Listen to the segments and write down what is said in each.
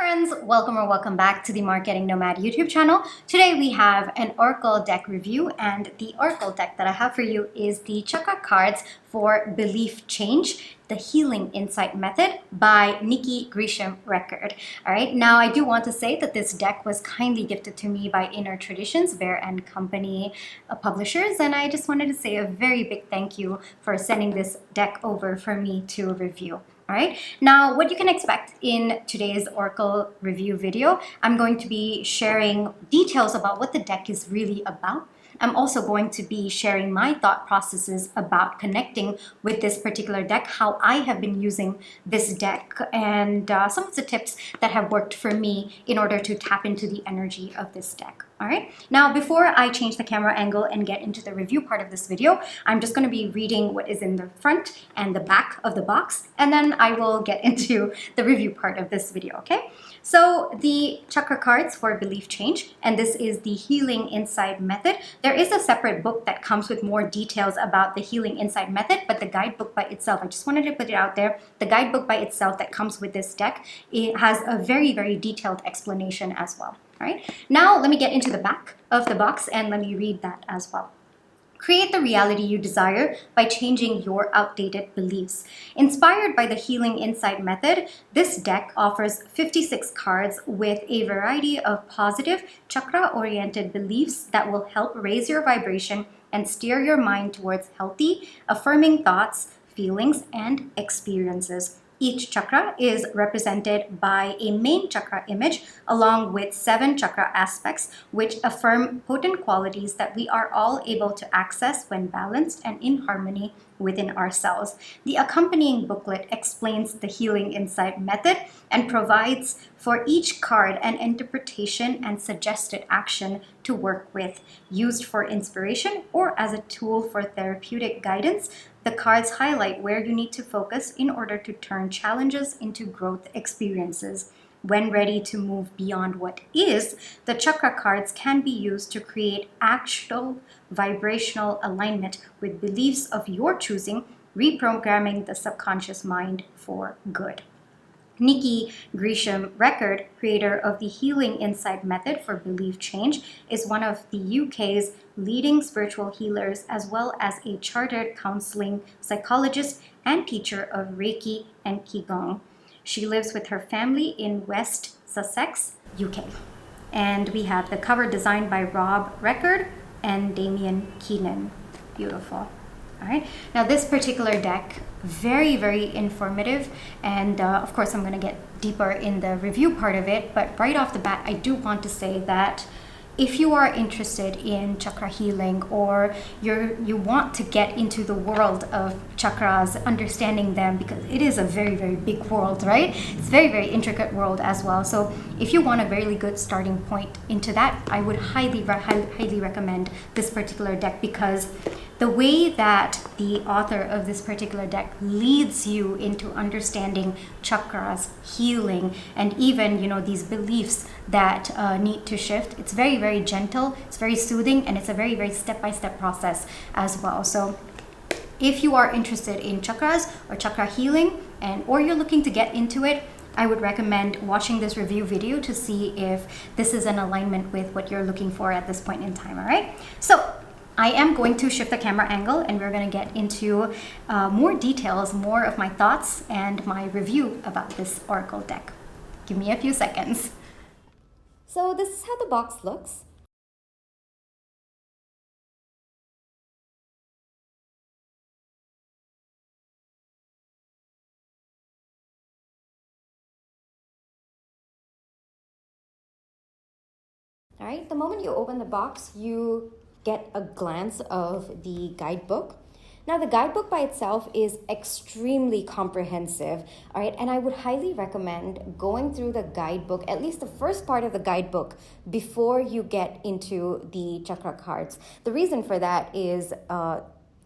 friends, welcome or welcome back to the Marketing Nomad YouTube channel. Today we have an Oracle deck review, and the Oracle deck that I have for you is the Chakra Cards for Belief Change, the Healing Insight Method by Nikki Gresham-Record. All right, now I do want to say that this deck was kindly gifted to me by Inner Traditions, Bear and Company publishers, and I just wanted to say a very big thank you for sending this deck over for me to review. All right, now what you can expect in today's Oracle review video, I'm going to be sharing details about what the deck is really about. I'm also going to be sharing my thought processes about connecting with this particular deck, how I have been using this deck, and some of the tips that have worked for me in order to tap into the energy of this deck. All right, now before I change the camera angle and get into the review part of this video, I'm just going to be reading what is in the front and the back of the box, and then I will get into the review part of this video, okay? So the Chakra Cards for Belief Change, and this is the Healing Insight Method. There is a separate book that comes with more details about the Healing Insight Method, but the guidebook by itself, I just wanted to put it out there, the guidebook by itself that comes with this deck, it has a very, very detailed explanation as well. All right, now let me get into the back of the box and let me read that as well. Create the reality you desire by changing your outdated beliefs. Inspired by the Healing Insight Method, this deck offers 56 cards with a variety of positive, chakra-oriented beliefs that will help raise your vibration and steer your mind towards healthy, affirming thoughts, feelings, and experiences. Each chakra is represented by a main chakra image along with 7 chakra aspects, which affirm potent qualities that we are all able to access when balanced and in harmony within ourselves. The accompanying booklet explains the Healing Insight Method and provides for each card an interpretation and suggested action to work with. Used for inspiration or as a tool for therapeutic guidance, the cards highlight where you need to focus in order to turn challenges into growth experiences. When ready to move beyond what is, the chakra cards can be used to create actual vibrational alignment with beliefs of your choosing, reprogramming the subconscious mind for good. Nikki Gresham-Record, creator of the Healing Insight Method for Belief Change, is one of the UK's leading spiritual healers, as well as a chartered counseling psychologist and teacher of Reiki and Qigong. She lives with her family in West Sussex, UK. And we have the cover designed by Rob Record and Damien Keenan. Beautiful. All right, now this particular deck, very, very informative, and of course I'm going to get deeper in the review part of it, but right off the bat I do want to say that if you are interested in chakra healing, or you want to get into the world of chakras, understanding them, because it is a very, very big world, right? It's a very, very intricate world as well. So if you want a really good starting point into that, I would highly recommend this particular deck, because the way that the author of this particular deck leads you into understanding chakras, healing, and even, these beliefs that need to shift, it's very, very gentle, it's very soothing, and it's a very, very step-by-step process as well. So if you are interested in chakras or chakra healing, or you're looking to get into it, I would recommend watching this review video to see if this is in alignment with what you're looking for at this point in time, all right? So I am going to shift the camera angle, and we're going to get into more details, more of my thoughts and my review about this Oracle deck. Give me a few seconds. So this is how the box looks. All right, the moment you open the box, you get a glance of the guidebook. Now, the guidebook by itself is extremely comprehensive, all right, and I would highly recommend going through the guidebook, at least the first part of the guidebook, before you get into the chakra cards. The reason for that is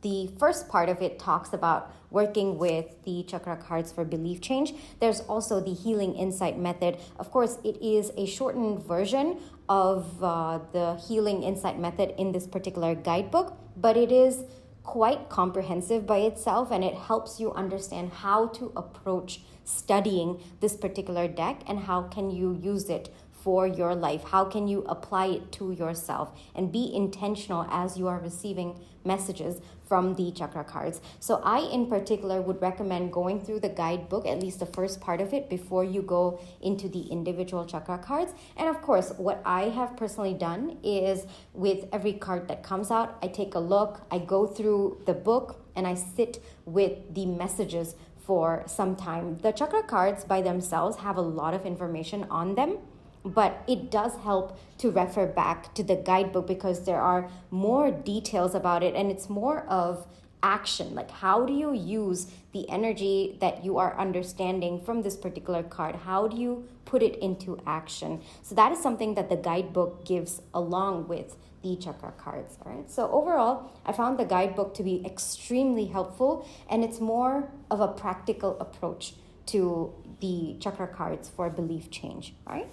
the first part of it talks about working with the chakra cards for belief change. There's also the Healing Insight Method. Of course, it is a shortened version of the Healing Insight Method in this particular guidebook, but it is quite comprehensive by itself, and it helps you understand how to approach studying this particular deck and how can you use it for your life. How can you apply it to yourself and be intentional as you are receiving messages from the chakra cards. So I in particular would recommend going through the guidebook, at least the first part of it, before you go into the individual chakra cards. And of course, what I have personally done is with every card that comes out, I take a look, I go through the book, and I sit with the messages for some time. The chakra cards by themselves have a lot of information on them, but it does help to refer back to the guidebook because there are more details about it, and it's more of action. Like, how do you use the energy that you are understanding from this particular card? How do you put it into action? So that is something that the guidebook gives along with the chakra cards. All right. So overall, I found the guidebook to be extremely helpful, and it's more of a practical approach to the chakra cards for belief change. All right.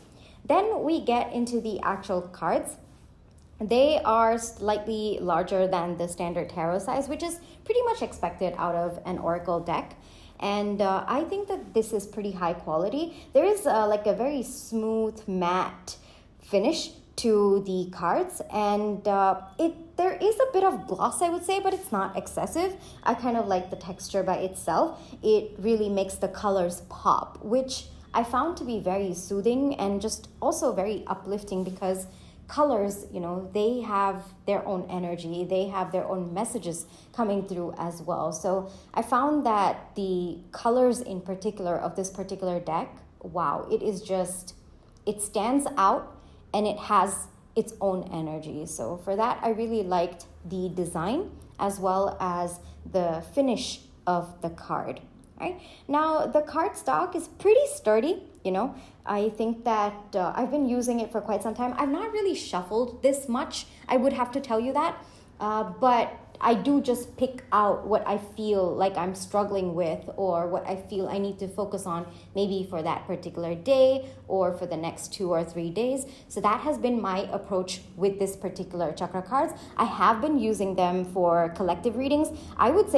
Then we get into the actual cards. They are slightly larger than the standard tarot size, which is pretty much expected out of an oracle deck. And I think that this is pretty high quality. There is like a very smooth matte finish to the cards, and there is a bit of gloss, I would say, but it's not excessive. I kind of like the texture by itself. It really makes the colors pop, which I found to be very soothing and just also very uplifting because colors, they have their own energy. They have their own messages coming through as well. So I found that the colors in particular of this particular deck, wow, it stands out and it has its own energy. So for that, I really liked the design as well as the finish of the card. Right? Now, the cardstock is pretty sturdy, I think that I've been using it for quite some time. I've not really shuffled this much, I would have to tell you that, but I do just pick out what I feel like I'm struggling with or what I feel I need to focus on maybe for that particular day or for the next 2 or 3 days. So that has been my approach with this particular chakra cards. I have been using them for collective readings. I would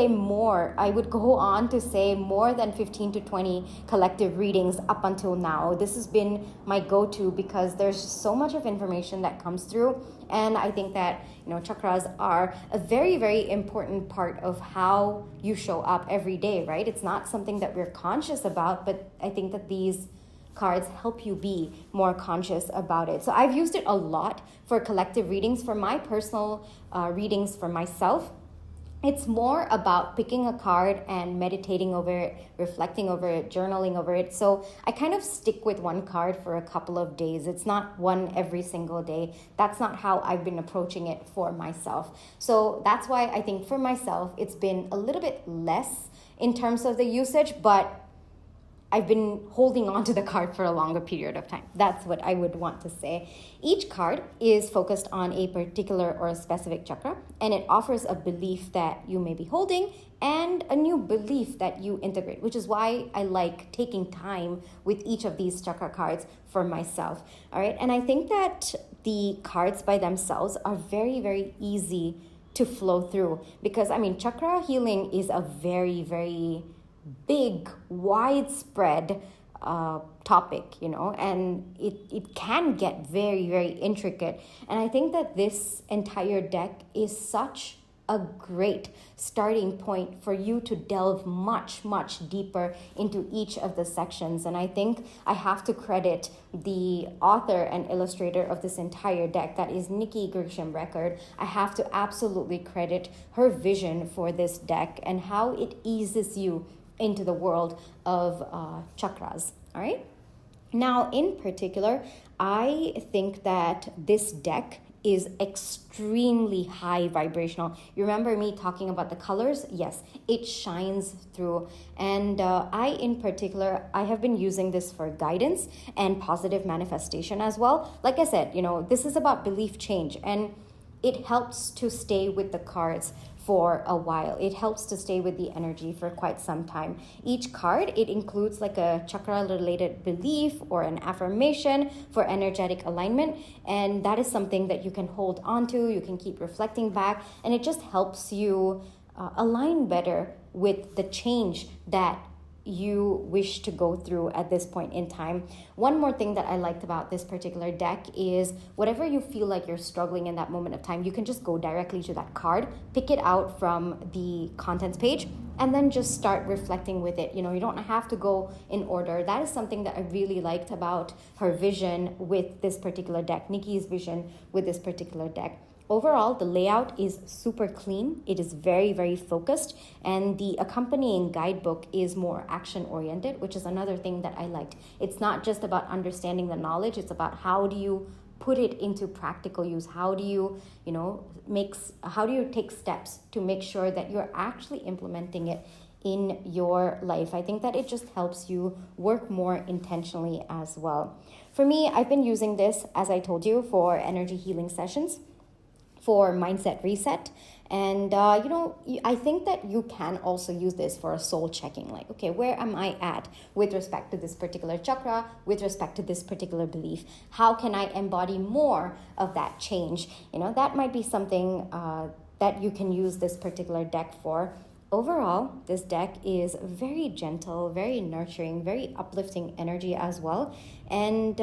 go on to say more than 15 to 20 collective readings up until now. This has been my go-to because there's so much of information that comes through. And I think that, chakras are a very, very important part of how you show up every day, right? It's not something that we're conscious about, but I think that these cards help you be more conscious about it. So I've used it a lot for collective readings. For my personal readings for myself, it's more about picking a card and meditating over it, reflecting over it, journaling over it. So I kind of stick with one card for a couple of days. It's not one every single day. That's not how I've been approaching it for myself. So that's why I think for myself, it's been a little bit less in terms of the usage, but I've been holding on to the card for a longer period of time. That's what I would want to say. Each card is focused on a particular or a specific chakra, and it offers a belief that you may be holding and a new belief that you integrate, which is why I like taking time with each of these chakra cards for myself. All right. And I think that the cards by themselves are very, very easy to flow through because, chakra healing is a very, very big, widespread topic, and it can get very, very intricate. And I think that this entire deck is such a great starting point for you to delve much, much deeper into each of the sections. And I think I have to credit the author and illustrator of this entire deck, that is Nikki Gresham-Record. I have to absolutely credit her vision for this deck and how it eases you into the world of chakras. All right. Now, in particular, I think that this deck is extremely high vibrational. You remember me talking about the colors? Yes, it shines through. And in particular, I have been using this for guidance and positive manifestation as well. Like I said, this is about belief change, and it helps to stay with the cards for a while. It helps to stay with the energy for quite some time. Each card, it includes like a chakra related belief or an affirmation for energetic alignment. And that is something that you can hold on to, you can keep reflecting back, and it just helps you align better with the change that you wish to go through at this point in time. One more thing that I liked about this particular deck is whatever you feel like you're struggling in that moment of time, you can just go directly to that card, pick it out from the contents page, and then just start reflecting with it. You know, you don't have to go in order. That is something that I really liked about her vision with this particular deck, Nikki's vision with this particular deck. Overall, the layout is super clean. It is very, very focused. And the accompanying guidebook is more action-oriented, which is another thing that I liked. It's not just about understanding the knowledge. It's about how do you put it into practical use? How do you, how do you take steps to make sure that you're actually implementing it in your life? I think that it just helps you work more intentionally as well. For me, I've been using this, as I told you, for energy healing sessions, for mindset reset. And, I think that you can also use this for a soul checking, like, okay, where am I at with respect to this particular chakra, with respect to this particular belief? How can I embody more of that change? That might be something that you can use this particular deck for. Overall, this deck is very gentle, very nurturing, very uplifting energy as well. And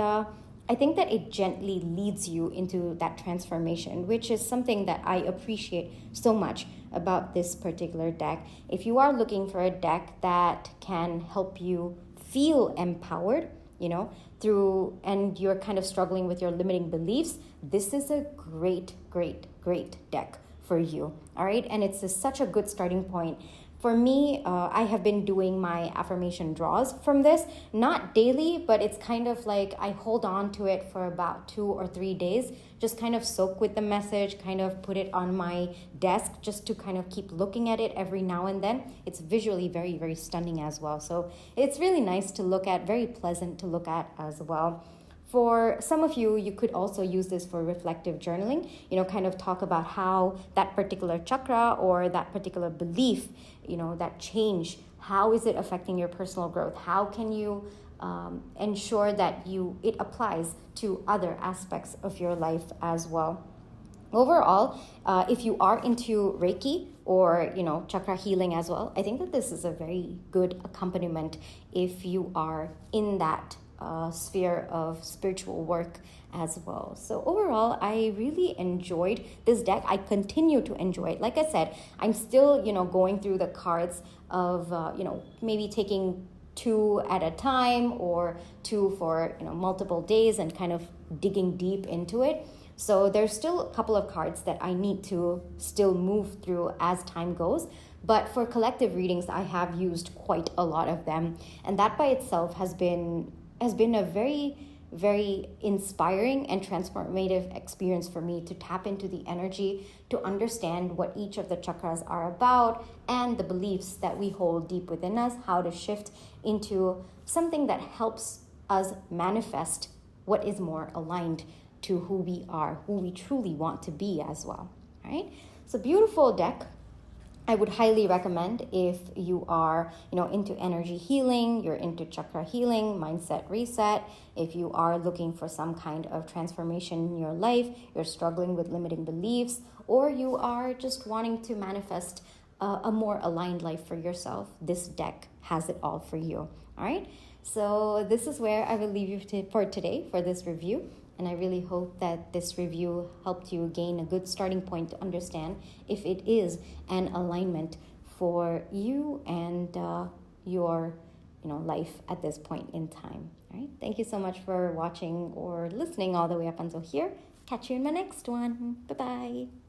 I think that it gently leads you into that transformation, which is something that I appreciate so much about this particular deck. If you are looking for a deck that can help you feel empowered, and you're kind of struggling with your limiting beliefs, this is a great, great, great deck for you. All right. And it's such a good starting point. For me, I have been doing my affirmation draws from this, not daily, but it's kind of like I hold on to it for about 2 or 3 days, just kind of soak with the message, kind of put it on my desk just to kind of keep looking at it every now and then. It's visually very, very stunning as well. So it's really nice to look at, very pleasant to look at as well. For some of you, you could also use this for reflective journaling, kind of talk about how that particular chakra or that particular belief, that change, how is it affecting your personal growth? How can you ensure that it applies to other aspects of your life as well? Overall, if you are into Reiki or, chakra healing as well, I think that this is a very good accompaniment if you are in that sphere of spiritual work as well. So overall, I really enjoyed this deck. I continue to enjoy it. Like I said, I'm still, going through the cards of, maybe taking 2 at a time or 2 for, multiple days and kind of digging deep into it. So there's still a couple of cards that I need to still move through as time goes. But for collective readings, I have used quite a lot of them. And that by itself has been a very, very inspiring and transformative experience for me to tap into the energy, to understand what each of the chakras are about and the beliefs that we hold deep within us, how to shift into something that helps us manifest what is more aligned to who we are, who we truly want to be as well. All right. It's a beautiful deck. I would highly recommend if you are, into energy healing, you're into chakra healing, mindset reset, if you are looking for some kind of transformation in your life, you're struggling with limiting beliefs, or you are just wanting to manifest a more aligned life for yourself, this deck has it all for you. All right. So this is where I will leave you for today for this review. And I really hope that this review helped you gain a good starting point to understand if it is an alignment for you and your life at this point in time. All right. Thank you so much for watching or listening all the way up until here. Catch you in my next one. Bye-bye.